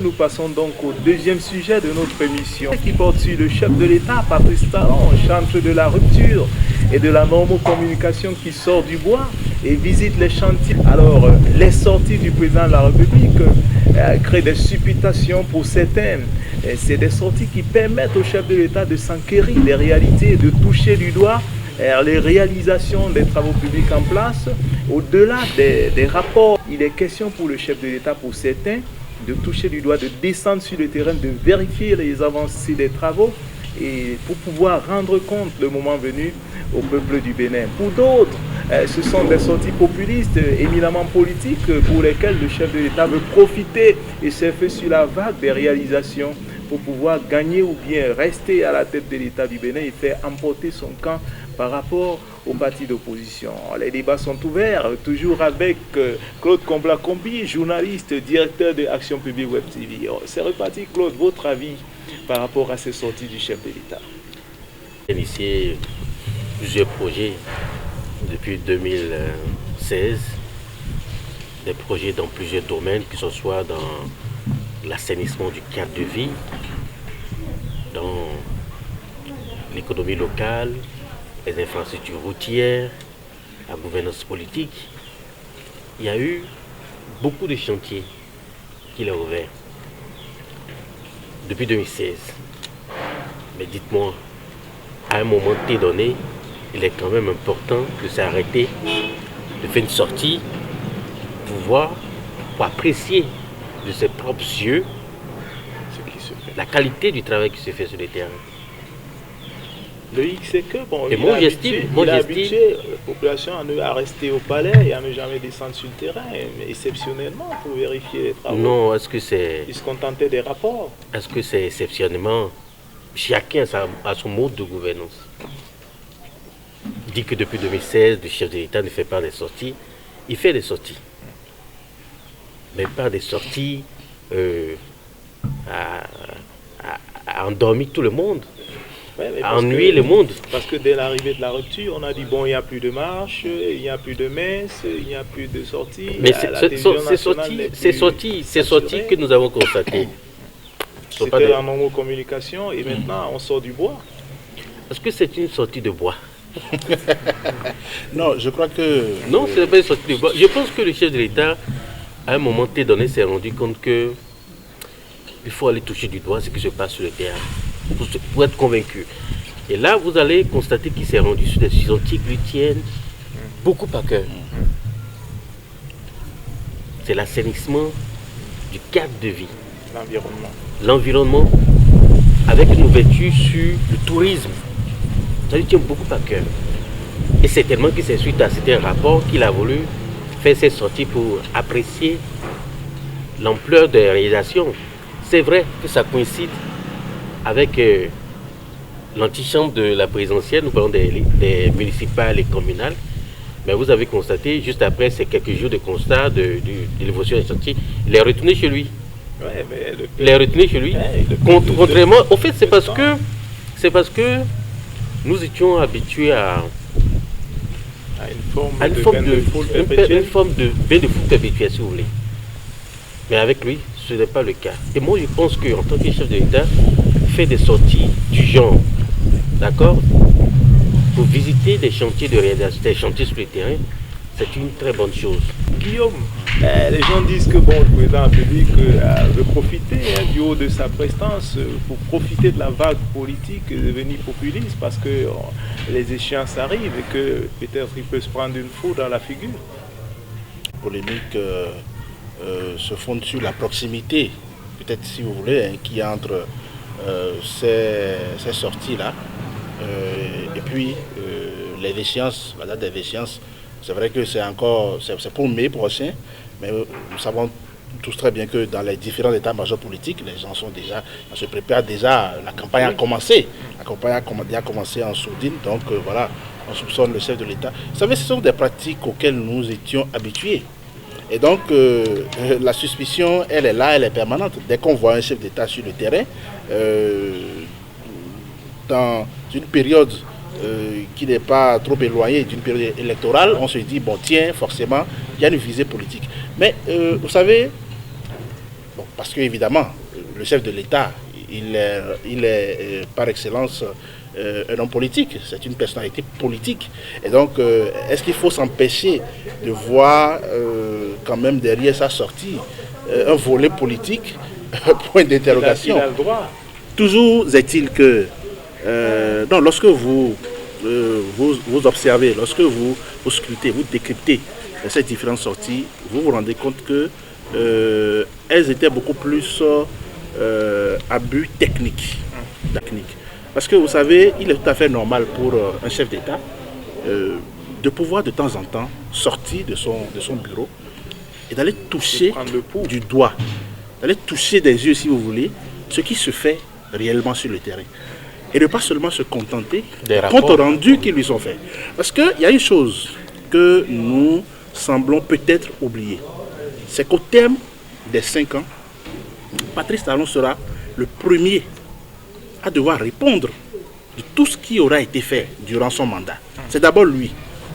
Nous passons donc au deuxième sujet de notre émission qui porte sur le chef de l'État, Patrice Talon, chantre de la rupture et de la normocommunication qui sort du bois et visite les chantiers. Alors, les sorties du président de la République créent des supputations pour certains. C'est des sorties qui permettent au chef de l'État de s'enquérir des réalités, de toucher du doigt les réalisations des travaux publics en place. Au-delà des rapports, il est question pour le chef de l'État, pour certains, de toucher du doigt, de descendre sur le terrain, de vérifier les avancées des travaux et pour pouvoir rendre compte le moment venu au peuple du Bénin. Pour d'autres, ce sont des sorties populistes, éminemment politiques, pour lesquelles le chef de l'État veut profiter et surfer sur la vague des réalisations pour pouvoir gagner ou bien rester à la tête de l'État du Bénin et faire emporter son camp par rapport aux partis d'opposition. Les débats sont ouverts, toujours avec Claude Combla-Combi, journaliste, directeur de Action Publique Web TV. C'est reparti, Claude, votre avis par rapport à ces sorties du chef de l'État? Initié plusieurs projets depuis 2016, des projets dans plusieurs domaines, que ce soit dans l'assainissement du cadre de vie, dans l'économie locale, les infrastructures routières, la gouvernance politique. Il y a eu beaucoup de chantiers qu'il a ouverts depuis 2016. Mais dites-moi, à un moment donné, il est quand même important de s'arrêter, de faire une sortie pour voir, pour apprécier de ses propres yeux ce qui se fait, la qualité du travail qui se fait sur le terrain. Le X, c'est que, bon, et moi j'estime la population à rester au palais et à ne jamais descendre sur le terrain, mais exceptionnellement pour vérifier les travaux. Non, est-ce que c'est... Ils se contentaient des rapports. Est-ce que c'est exceptionnellement? Chacun a son mode de gouvernance. Il dit que depuis 2016, le chef de l'État ne fait pas des sorties. Il fait des sorties. Mais pas des sorties à endormir tout le monde. Ouais, à ennuyer le monde. Parce que dès l'arrivée de la rupture, on a dit bon, il n'y a plus de marche, il n'y a plus de messe, il n'y a plus de sorties. Mais ces sorties que nous avons constatées. C'était la normocommunication et maintenant on sort du bois. Est-ce que c'est une sortie de bois? Non, je crois que... Non, ce n'est pas une sortie de bois. Je pense que le chef de l'État, à un moment donné, s'est rendu compte que il faut aller toucher du doigt ce qui se passe sur le terrain pour être convaincu. Et là, vous allez constater qu'il s'est rendu sur des sorties qui lui tiennent beaucoup à cœur. C'est l'assainissement du cadre de vie. L'environnement, avec une ouverture sur le tourisme. Ça lui tient beaucoup à cœur. Et c'est tellement que c'est suite à certains rapports qu'il a voulu faire ces sorties pour apprécier l'ampleur des réalisations. C'est vrai que ça coïncide avec l'antichambre de la présidentielle, nous parlons des municipales et communales. Mais vous avez constaté, juste après ces quelques jours de constat de l'évolution des chantiers, il est retourné chez lui. Ouais, mais il est retourné chez lui. Contrairement, au fait, c'est parce que nous étions habitués à une forme de bain de foule perpétuel, si vous voulez. Mais avec lui, ce n'est pas le cas. Et moi, je pense qu'en tant que chef de l'État, fait des sorties du genre, d'accord, pour visiter des chantiers de réalisation, des chantiers sur le terrain, c'est une très bonne chose. Guillaume, les gens disent que bon, le président de la République veut profiter du haut de sa prestance pour profiter de la vague politique et devenir populiste parce que les échéances arrivent et que peut-être il peut se prendre une foudre dans la figure. Polémique se fonde sur la proximité, peut-être si vous voulez, qu'il y a entre ces sorties-là et puis les échéances, la date des échéances. C'est vrai que c'est pour mai prochain, mais nous savons tous très bien que dans les différents états-majors politiques, les gens se préparent déjà, la campagne a commencé. La campagne a déjà commencé en sourdine, donc voilà, on soupçonne le chef de l'État. Vous savez, ce sont des pratiques auxquelles nous étions habitués. Et donc, la suspicion, elle est là, elle est permanente. Dès qu'on voit un chef d'État sur le terrain, dans une période qui n'est pas trop éloignée d'une période électorale, on se dit, bon tiens, forcément, il y a une visée politique. Mais vous savez, bon, parce qu'évidemment, le chef de l'État, il est par excellence un homme politique, c'est une personnalité politique. Et donc, est-ce qu'il faut s'empêcher de voir quand même derrière sa sortie un volet politique? Point d'interrogation. Il a le droit. Toujours est-il que, non, lorsque vous observez, lorsque vous scrutez, vous décryptez ces différentes sorties, vous vous rendez compte que elles étaient beaucoup plus à but technique. Parce que vous savez, il est tout à fait normal pour un chef d'État de pouvoir de temps en temps sortir de son bureau et d'aller toucher du doigt, d'aller toucher des yeux, si vous voulez, ce qui se fait réellement sur le terrain. Et de pas seulement se contenter des comptes rendus qui lui sont faits. Parce qu'il y a une chose que nous semblons peut-être oublier. C'est qu'au terme des 5 ans, Patrice Talon sera le premier à devoir répondre de tout ce qui aura été fait durant son mandat. C'est d'abord lui.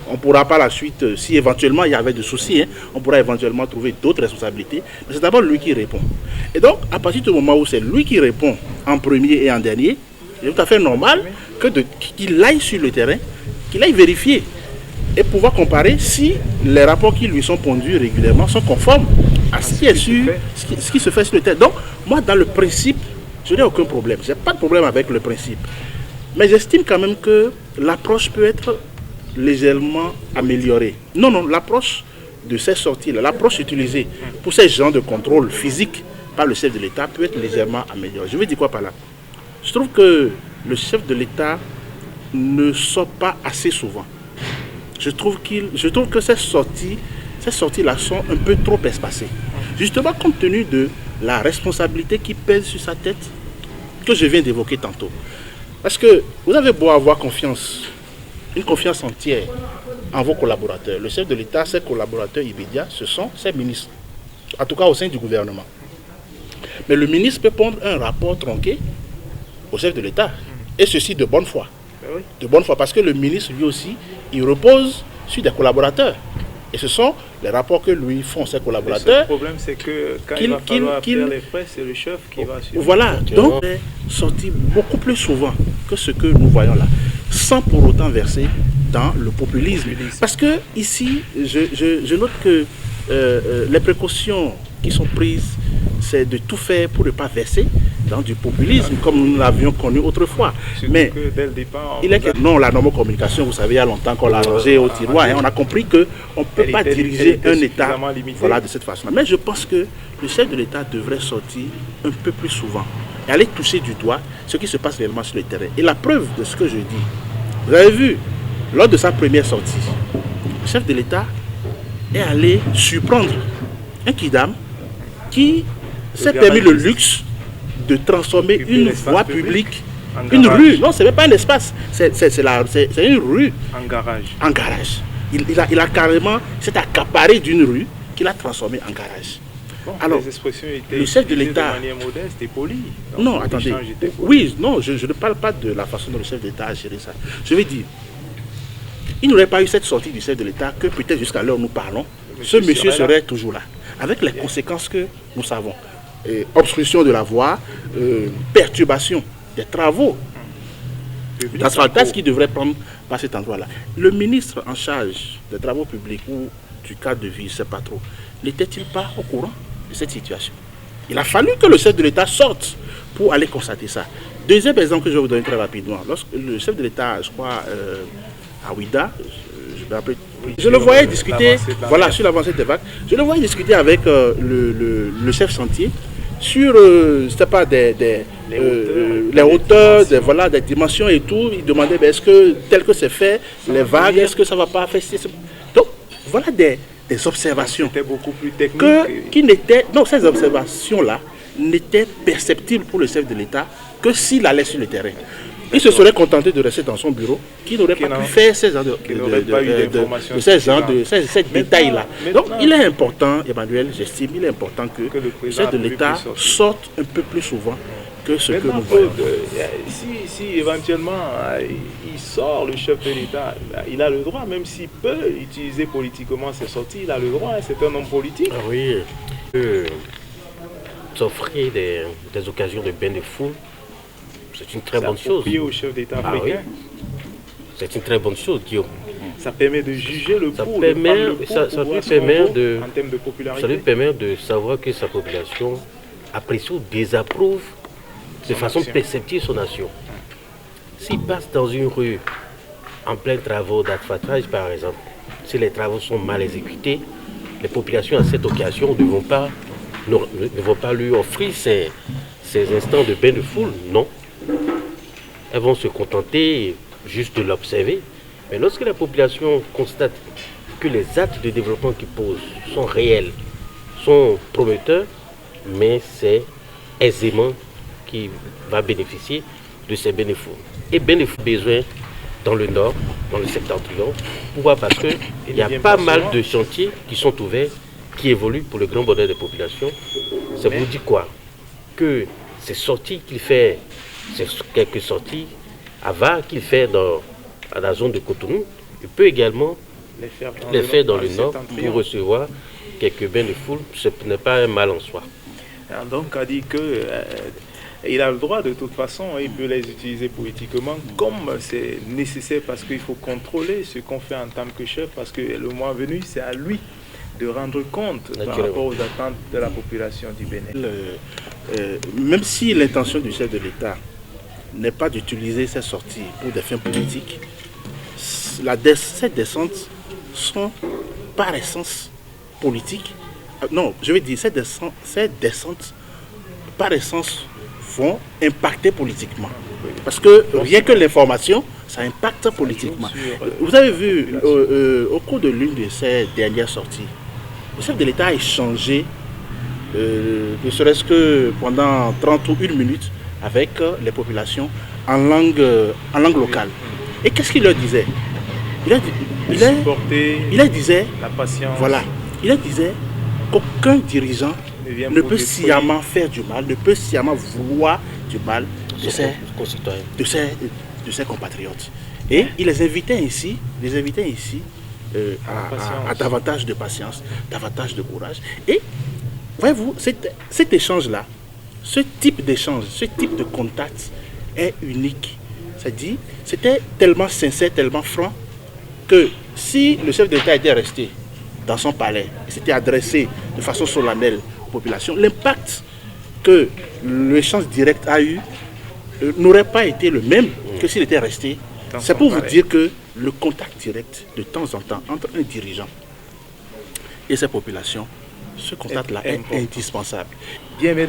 On pourra par la suite, si éventuellement il y avait des soucis, on pourra éventuellement trouver d'autres responsabilités. Mais c'est d'abord lui qui répond. Et donc, à partir du moment où c'est lui qui répond en premier et en dernier, il est tout à fait normal qu'il aille sur le terrain, qu'il aille vérifier et pouvoir comparer si les rapports qui lui sont pondus régulièrement sont conformes à ce qui se fait sur le terrain. Donc, moi, dans le principe, je n'ai aucun problème. Je n'ai pas de problème avec le principe. Mais j'estime quand même que l'approche peut être légèrement améliorée. Non, l'approche de ces sorties-là, l'approche utilisée pour ces genres de contrôle physique par le chef de l'État peut être légèrement améliorée. Je veux dire quoi par là? Je trouve que le chef de l'État ne sort pas assez souvent. Je trouve que ces sorties-là sont un peu trop espacées. Justement, compte tenu de la responsabilité qui pèse sur sa tête, que je viens d'évoquer tantôt. Parce que vous avez beau avoir confiance, une confiance entière en vos collaborateurs. Le chef de l'État, ses collaborateurs immédiats, ce sont ses ministres. En tout cas, au sein du gouvernement. Mais le ministre peut pondre un rapport tronqué au chef de l'État. Et ceci de bonne foi. De bonne foi, parce que le ministre, lui aussi, il repose sur des collaborateurs. Et ce sont les rapports que lui font ses collaborateurs. Le problème, c'est que quand il va falloir faire les frais, c'est le chef qui va suivre. Voilà, donc il est sorti beaucoup plus souvent que ce que nous voyons là, sans pour autant verser dans le populisme. Parce que ici, je note que les précautions qui sont prises, c'est de tout faire pour ne pas verser dans du populisme, comme nous l'avions connu autrefois. Mais dès le départ, non, la normocommunication, vous savez, il y a longtemps qu'on l'a rangé au tiroir. On a compris qu'on ne peut pas diriger un État de cette façon. Mais je pense que le chef de l'État devrait sortir un peu plus souvent et aller toucher du doigt ce qui se passe réellement sur le terrain. Et la preuve de ce que je dis, vous avez vu, lors de sa première sortie, le chef de l'État est allé surprendre un kidam qui s'est permis le luxe de transformer une voie publique, une rue. Non, ce n'est même pas un espace, c'est une rue. En garage. Il a carrément, s'est accaparé d'une rue qu'il a transformée en garage. Bon, alors, les expressions étaient le chef de l'État, de manière modeste et polie. Non, attendez. Oui, non, je ne parle pas de la façon dont le chef de l'État a géré ça. Je veux dire, il n'y aurait pas eu cette sortie du chef de l'État que peut-être jusqu'à l'heure où nous parlons, ce monsieur serait toujours là, avec les conséquences que nous savons. Obstruction de la voie, perturbation des travaux d'asphaltage qui devraient prendre par cet endroit-là. Le ministre en charge des travaux publics ou du cadre de vie, je ne sais pas trop, n'était-il pas au courant de cette situation? Il a fallu que le chef de l'État sorte pour aller constater ça. Deuxième exemple que je vais vous donner très rapidement. Lorsque le chef de l'État, je crois, à Ouida, je le voyais discuter, voilà, sur l'avancée des vagues, je le voyais discuter avec le chef chantier sur c'était pas les hauteurs, des dimensions et tout. Il demandait est-ce que tel que c'est fait, les vagues, est-ce que ça va pas affecter. Donc voilà des observations beaucoup plus techniques qui n'étaient, non, ces observations-là n'étaient perceptibles pour le chef de l'État que s'il allait sur le terrain. Il se serait contenté de rester dans son bureau, qui n'aurait pas pu faire ces détails-là. Donc il est important, Emmanuel, j'estime, il est important que le chef de l'État sorte un peu plus souvent que ce que nous voyons. Si éventuellement il sort, le chef de l'État, il a le droit, même s'il peut utiliser politiquement ses sorties, il a le droit, c'est un homme politique. Ah oui. s'offrir des occasions de bain de foule, c'est une très bonne chose. Au chef d'État Ah oui. africain. C'est une très bonne chose, Guillaume. Ça permet de juger le Ça pour, permet- de prendre le pour ça pour lui voir son permet vote de- en termes de Ça popularité. lui permet de savoir que sa population apprécie ou désapprouve de Son façon action. perceptive son action. S'il passe dans une rue en plein travaux d'asphaltage, par exemple, si les travaux sont mal exécutés, les populations à cette occasion ne vont pas lui offrir ces instants de bain de foule, non. Elles vont se contenter juste de l'observer. Mais lorsque la population constate que les actes de développement qu'ils posent sont réels, sont prometteurs, mais c'est aisément qui va bénéficier de ces bénéfices. Et bénéfices besoin dans le nord, dans le septentrion. Pourquoi? Parce qu'il y a pas mal de chantiers qui sont ouverts, qui évoluent pour le grand bonheur des populations. Ça vous dit quoi? Que ces sorties qu'il fait, ces quelques sorties à VAR qu'il fait dans la zone de Cotonou, il peut également les faire dans le nord pour recevoir quelques bains de foule. Ce n'est pas un mal en soi. Donc, a dit que il a le droit de toute façon, il peut les utiliser politiquement comme c'est nécessaire parce qu'il faut contrôler ce qu'on fait en tant que chef, parce que le mois venu, c'est à lui de rendre compte par rapport aux attentes de la population du Bénin. Même si l'intention du chef de l'État n'est pas d'utiliser ces sorties pour des fins politiques, ces descentes sont par essence politiques. Non, je veux dire, ces descentes par essence vont impacter politiquement. Parce que rien que l'information, ça impacte politiquement. Vous avez vu, au cours de l'une de ces dernières sorties, le chef de l'État a échangé, ne serait-ce que pendant 30 ou 1 minute, avec les populations en langue locale. Et qu'est-ce qu'il leur disait? Il leur disait, la patience. Voilà, il leur disait qu'aucun dirigeant ne peut sciemment faire du mal, ne peut sciemment vouloir du mal de ses compatriotes. Et il les invitait ici, à davantage de patience, davantage de courage. Et voyez-vous, cet échange-là, ce type d'échange, ce type de contact est unique. C'est-à-dire, c'était tellement sincère, tellement franc, que si le chef d'État était resté dans son palais et s'était adressé de façon solennelle aux populations, l'impact que l'échange direct a eu n'aurait pas été le même que s'il était resté. C'est pour vous dire que le contact direct de temps en temps entre un dirigeant et ses populations, ce contact-là est indispensable. Bien,